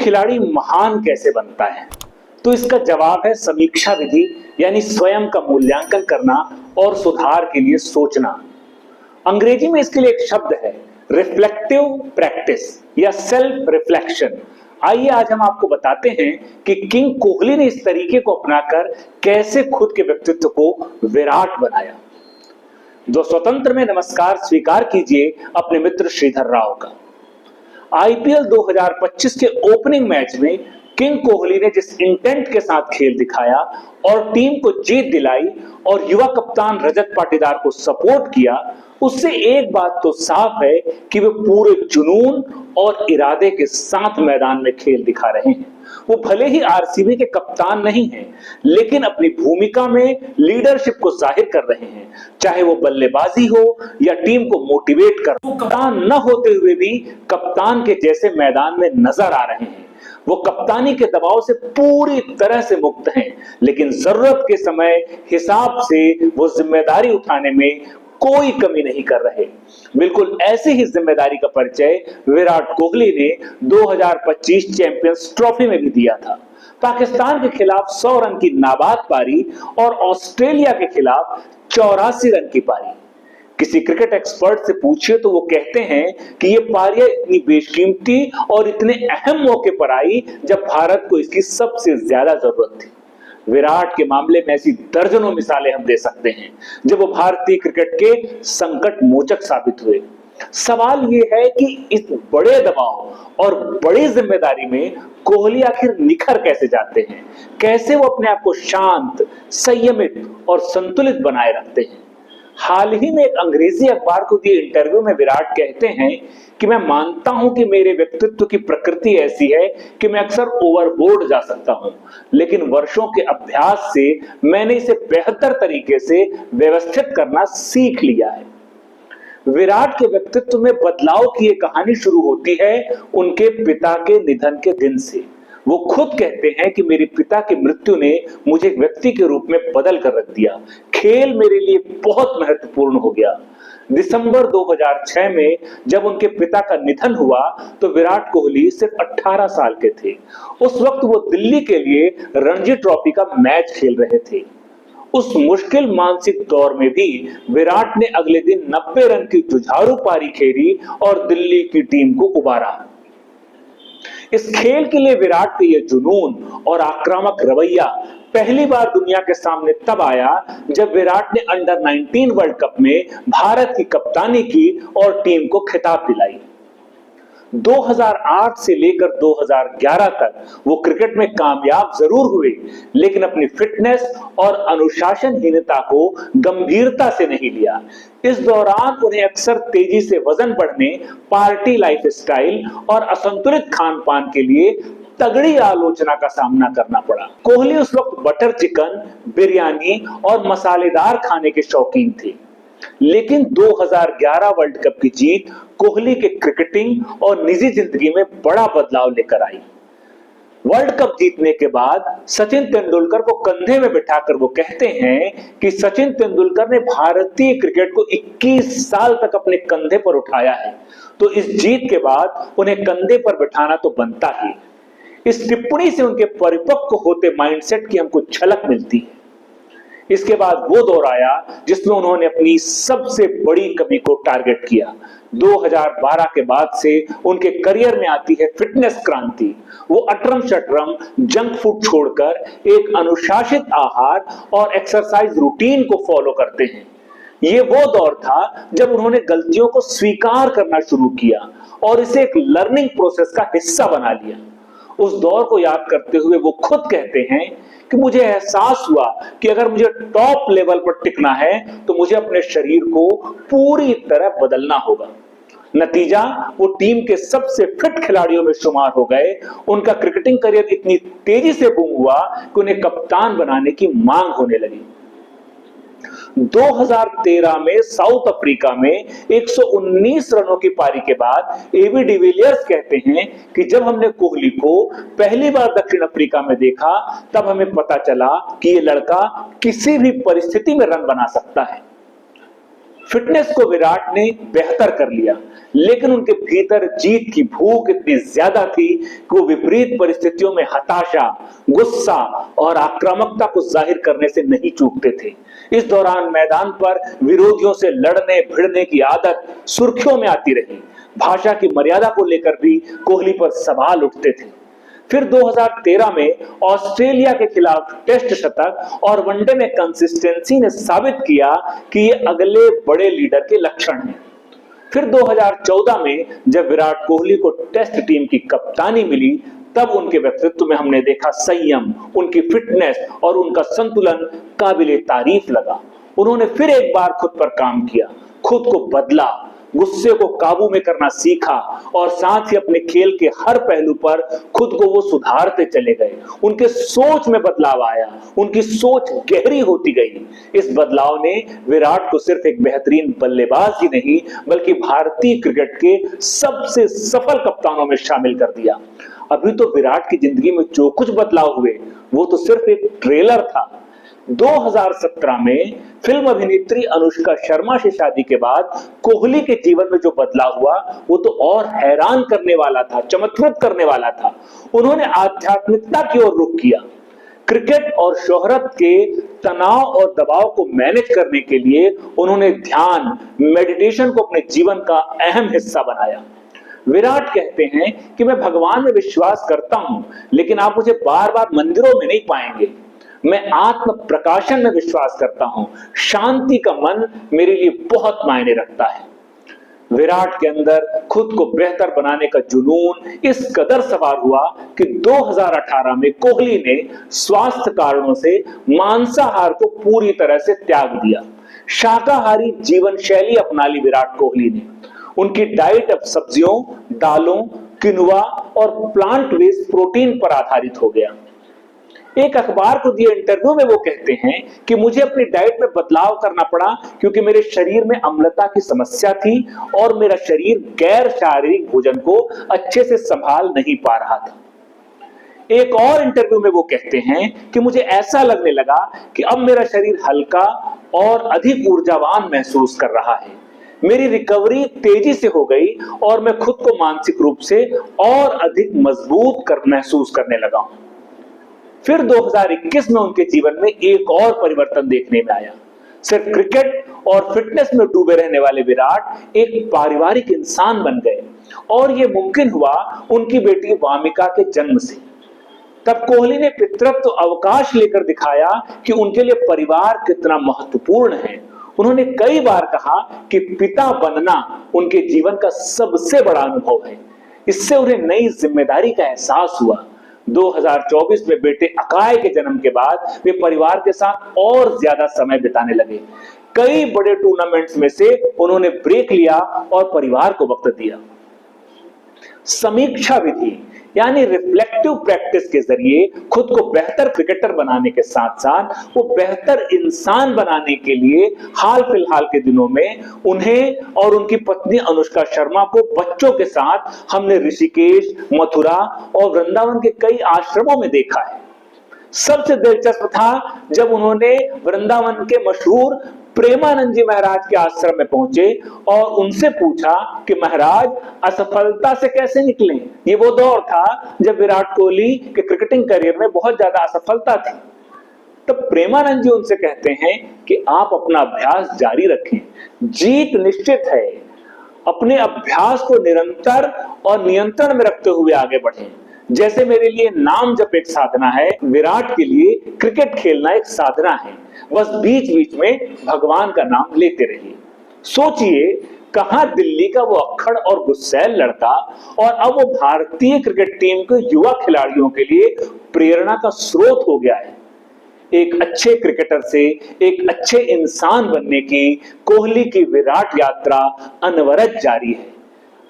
खिलाड़ी महान कैसे बनता है? तो इसका जवाब है समीक्षा विधि, यानी स्वयं का मूल्यांकन करना और सुधार के लिए सोचना। अंग्रेजी में इसके लिए एक शब्द है रिफ्लेक्टिव प्रैक्टिस या सेल्फ रिफ्लेक्शन। आइए आज हम आपको बताते हैं कि किंग कोहली ने इस तरीके को अपनाकर कैसे खुद के व्यक्तित्व को विराट बनाया। दो स्वतंत्र में नमस्कार स्वीकार कीजिए अपने मित्र श्रीधर राव का। आईपीएल 2025 के ओपनिंग मैच में किंग कोहली ने जिस इंटेंट के साथ खेल दिखाया और टीम को जीत दिलाई और युवा कप्तान रजत पाटीदार को सपोर्ट किया, उससे एक बात तो साफ है कि वे पूरे जुनून और इरादे के साथ मैदान में खेल दिखा रहे हैं। वो भले ही आरसीबी के कप्तान नहीं हैं, लेकिन अपनी भूमिका में लीडरशिप को जाहिर कर रहे हैं, चाहे वो बल्लेबाजी हो या टीम को मोटिवेट कर। वो कप्तान न होते हुए भी कप्तान के जैसे मैदान में नजर आ रहे हैं। वो कप्तानी के दबाव से पूरी तरह से मुक्त हैं, लेकिन जरूरत के समय हिसाब से वो जिम्मेदारी उठाने में कोई कमी नहीं कर रहे। बिल्कुल ऐसी ही जिम्मेदारी का परिचय विराट कोहली ने 2025 चैंपियंस ट्रॉफी में भी दिया था। पाकिस्तान के खिलाफ 100 रन की नाबाद पारी और ऑस्ट्रेलिया के खिलाफ 84 रन की पारी। किसी क्रिकेट एक्सपर्ट से पूछिए तो वो कहते हैं कि ये पारियां इतनी बेशकीमती और इतने अहम मौके पर आई जब भारत को इसकी सबसे ज्यादा जरूरत थी। विराट के मामले में ऐसी दर्जनों मिसालें हम दे सकते हैं जब वो भारतीय क्रिकेट के संकट मोचक साबित हुए। सवाल ये है कि इस बड़े दबाव और बड़ी जिम्मेदारी में कोहली आखिर निखर कैसे जाते हैं, कैसे वो अपने आप को शांत, संयमित और संतुलित बनाए रखते हैं। हाल ही में एक अंग्रेजी अखबार को दिए इंटरव्यू में विराट कहते हैं कि मैं मानता हूं कि मेरे व्यक्तित्व की प्रकृति ऐसी है कि मैं अक्सर ओवरबोर्ड जा सकता हूं, लेकिन वर्षों के अभ्यास से मैंने इसे बेहतर तरीके से व्यवस्थित करना सीख लिया है। विराट के व्यक्तित्व में बदलाव की ये कहानी शुरू होती है उनके पिता के निधन के दिन से। वो खुद कहते हैं कि मेरे पिता की मृत्यु ने मुझे एक व्यक्ति के रूप में बदल कर रख दिया। खेल मेरे लिए बहुत महत्वपूर्ण हो गया। दिसंबर 2006 में जब उनके पिता का निधन हुआ तो विराट कोहली सिर्फ 18 साल के थे। उस वक्त वो दिल्ली के लिए रणजी ट्रॉफी का मैच खेल रहे थे। उस मुश्किल मानसिक दौर में भी विराट ने अगले दिन 90 रन की जुझारू पारी खेली और दिल्ली की टीम को उबारा। इस खेल के लिए विराट का ये जुनून और आक्रामक रवैया पहली बार दुनिया के सामने तब आया जब विराट ने अंडर 19 वर्ल्ड कप में भारत की कप्तानी की और टीम को खिताब दिलाई। 2008 से लेकर 2011 तक वो क्रिकेट में कामयाब जरूर हुए, लेकिन अपनी फिटनेस और अनुशासनहीनता को गंभीरता से नहीं लिया। इस दौरान उन्हें अक्सर तेजी से वजन बढ़ने, पार्टी लाइफस्टाइल और असंतुलित खान पान के लिए तगड़ी आलोचना का सामना करना पड़ा। कोहली उस वक्त बटर चिकन, बिरयानी और मसालेदार खाने के शौकीन थे, लेकिन 2011 वर्ल्ड कप की जीत कोहली के क्रिकेटिंग और निजी जिंदगी में बड़ा बदलाव लेकर आई। वर्ल्ड कप जीतने के बाद सचिन तेंदुलकर को कंधे में बिठाकर वो कहते हैं कि सचिन तेंदुलकर ने भारतीय क्रिकेट को 21 साल तक अपने कंधे पर उठाया है, तो इस जीत के बाद उन्हें कंधे पर बिठाना तो बनता ही। इस टिप्पणी से उनके परिपक्व होते माइंडसेट की हमको झलक मिलती है। इसके बाद वो दौर आया जिसमें उन्होंने अपनी सबसे बड़ी कमी को टारगेट किया। 2012 के बाद से उनके करियर में आती है फिटनेस क्रांति। वो अटरम शटरम जंक फूड छोड़कर एक अनुशासित आहार और एक्सरसाइज रूटीन को फॉलो करते हैं। ये वो दौर था जब उन्होंने गलतियों को स्वीकार करना शुरू किया और इसे एक लर्निंग प्रोसेस का हिस्सा बना लिया। उस दौर को याद करते हुए वो खुद कहते हैं कि मुझे एहसास हुआ कि अगर मुझे टॉप लेवल पर टिकना है तो मुझे अपने शरीर को पूरी तरह बदलना होगा। नतीजा, वो टीम के सबसे फिट खिलाड़ियों में शुमार हो गए। उनका क्रिकेटिंग करियर इतनी तेजी से बूम हुआ कि उन्हें कप्तान बनाने की मांग होने लगी। 2013 में साउथ अफ्रीका में 119 रनों की पारी के बाद एबी डिविलियर्स कहते हैं कि जब हमने कोहली को पहली बार दक्षिण अफ्रीका में देखा तब हमें पता चला कि ये लड़का किसी भी परिस्थिति में रन बना सकता है। फिटनेस को विराट ने बेहतर कर लिया, लेकिन उनके भीतर जीत की भूख इतनी ज्यादा थी कि वो विपरीत परिस्थितियों में हताशा, गुस्सा और आक्रामकता को जाहिर करने से नहीं चूकते थे। इस दौरान मैदान पर विरोधियों से लड़ने भिड़ने की आदत सुर्खियों में आती रही। भाषा की मर्यादा को लेकर भी कोहली पर सवाल उठते थे। फिर 2013 में ऑस्ट्रेलिया के खिलाफ टेस्ट शतक और वनडे में कंसिस्टेंसी ने साबित किया कि ये अगले बड़े लीडर के लक्षण हैं। फिर 2014 में जब विराट कोहली को टेस्ट टीम की कप्तानी मिली, तब उनके व्यक्तित्व में हमने देखा संयम, उनकी फिटनेस और उनका संतुलन काबिले तारीफ लगा। उन्होंने फिर एक बार खुद पर काम किया, खुद को बदला, गुस्से को काबू में करना सीखा और साथ ही अपने खेल के हर पहलू पर खुद को वो सुधारते चले गए। उनके सोच में बदलाव आया, उनकी सोच गहरी होती गई। इस बदलाव ने विराट को सिर्फ एक बेहतरीन बल्लेबाज ही नहीं, बल्कि भारतीय क्रिकेट के सबसे सफल कप्तानों में शामिल कर दिया। अभी तो विराट की जिंदगी में जो कुछ बदलाव हुए वो तो सिर्फ एक ट्रेलर था। 2017 में फिल्म अभिनेत्री अनुष्का शर्मा से शादी के बाद कोहली के जीवन में जो बदलाव हुआ वो तो और हैरान करने वाला था, चमत्कृत करने वाला था। उन्होंने आध्यात्मिकता की ओर रुख किया। क्रिकेट और शोहरत के तनाव और दबाव को मैनेज करने के लिए उन्होंने ध्यान, मेडिटेशन को अपने जीवन का अहम हिस्सा बनाया। विराट कहते हैं कि मैं भगवान में विश्वास करता हूं, लेकिन आप मुझे बार बार मंदिरों में नहीं पाएंगे। मैं आत्म प्रकाशन में विश्वास करता हूं। शांति का मन मेरे लिए बहुत मायने रखता है। विराट के अंदर खुद को बेहतर बनाने का जुनून इस कदर सवार हुआ कि 2018 में कोहली ने स्वास्थ्य कारणों से मांसाहार को पूरी तरह से त्याग दिया। शाकाहारी जीवन शैली अपना ली विराट कोहली ने। उनकी डाइट अब सब्जियों, दालों, किनुआ और प्लांट बेस्ड प्रोटीन पर आधारित हो गया। एक अखबार को दिए इंटरव्यू में वो कहते हैं कि मुझे अपनी डाइट में बदलाव करना पड़ा क्योंकि मेरे शरीर में अम्लता की समस्या थी और मेरा शरीर गैर शारीरिक भोजन को अच्छे से संभाल नहीं पा रहा था। एक और इंटरव्यू में वो कहते हैं कि मुझे ऐसा लगने लगा कि अब मेरा शरीर हल्का और अधिक ऊर्जावान महसूस कर रहा है। मेरी रिकवरी तेजी से हो गई और मैं खुद को मानसिक रूप से और अधिक मजबूत महसूस करने लगा हूं। फिर 2021 में उनके जीवन में एक और परिवर्तन देखने में आया। सिर्फ क्रिकेट और फिटनेस में डूबे रहने वाले विराट एक पारिवारिक इंसान बन गए और यह मुमकिन हुआ उनकी बेटी वामिका के जन्म से। तब कोहली ने पितृत्व अवकाश लेकर दिखाया कि उनके लिए परिवार कितना महत्वपूर्ण है। उन्होंने कई बार कहा कि पिता बनना उनके जीवन का सबसे बड़ा अनुभव है। इससे उन्हें नई जिम्मेदारी का एहसास हुआ। 2024 में बेटे अकाय के जन्म के बाद वे परिवार के साथ और ज्यादा समय बिताने लगे। कई बड़े टूर्नामेंट्स में से उन्होंने ब्रेक लिया और परिवार को वक्त दिया। समीक्षा विधि यानी रिफ्लेक्टिव प्रैक्टिस के जरिए खुद को बेहतर क्रिकेटर बनाने के साथ साथ वो बेहतर इंसान बनाने के लिए हाल फिलहाल के दिनों में उन्हें और उनकी पत्नी अनुष्का शर्मा को बच्चों के साथ हमने ऋषिकेश, मथुरा और वृंदावन के कई आश्रमों में देखा है। सबसे दिलचस्प था जब उन्होंने वृंदावन के मशहूर प्रेमानंद जी महाराज के आश्रम में पहुंचे और उनसे पूछा कि महाराज असफलता से कैसे निकले। ये वो दौर था जब विराट कोहली के क्रिकेटिंग करियर में बहुत ज्यादा असफलता थी। तब प्रेमानंद जी उनसे कहते हैं कि आप अपना अभ्यास जारी रखें, जीत निश्चित है। अपने अभ्यास को निरंतर और नियंत्रण में रखते हुए आगे बढ़ें। जैसे मेरे लिए नाम जप एक साधना है, विराट के लिए क्रिकेट खेलना एक साधना है। बस बीच बीच में भगवान का नाम लेते रहिए। सोचिए कहां दिल्ली का वो अक्खड़ और गुस्सैल लड़का और अब वो भारतीय क्रिकेट टीम के युवा खिलाड़ियों के लिए प्रेरणा का स्रोत हो गया है। एक अच्छे क्रिकेटर से एक अच्छे इंसान बनने की कोहली की विराट यात्रा अनवरत जारी है।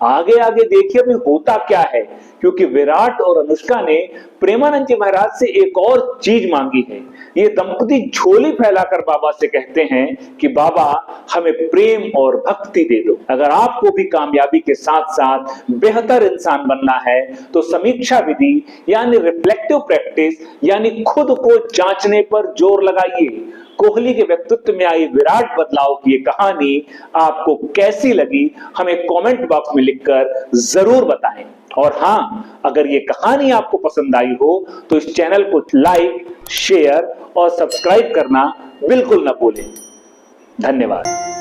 आगे आगे देखिए अभी होता क्या है, क्योंकि विराट और अनुष्का ने प्रेमानंद जी महाराज से एक और चीज मांगी है। ये दंपति झोली फैलाकर बाबा से कहते हैं कि बाबा हमें प्रेम और भक्ति दे दो। अगर आपको भी कामयाबी के साथ साथ बेहतर इंसान बनना है तो समीक्षा विधि यानी रिफ्लेक्टिव प्रैक्टिस यानी खुद को जांचने पर जोर लगाइए। कोहली के व्यक्तित्व में आई विराट बदलाव की ये कहानी आपको कैसी लगी, हमें कमेंट बॉक्स में लिखकर जरूर बताएं। और हां, अगर ये कहानी आपको पसंद आई हो तो इस चैनल को लाइक, शेयर और सब्सक्राइब करना बिल्कुल ना भूलें। धन्यवाद।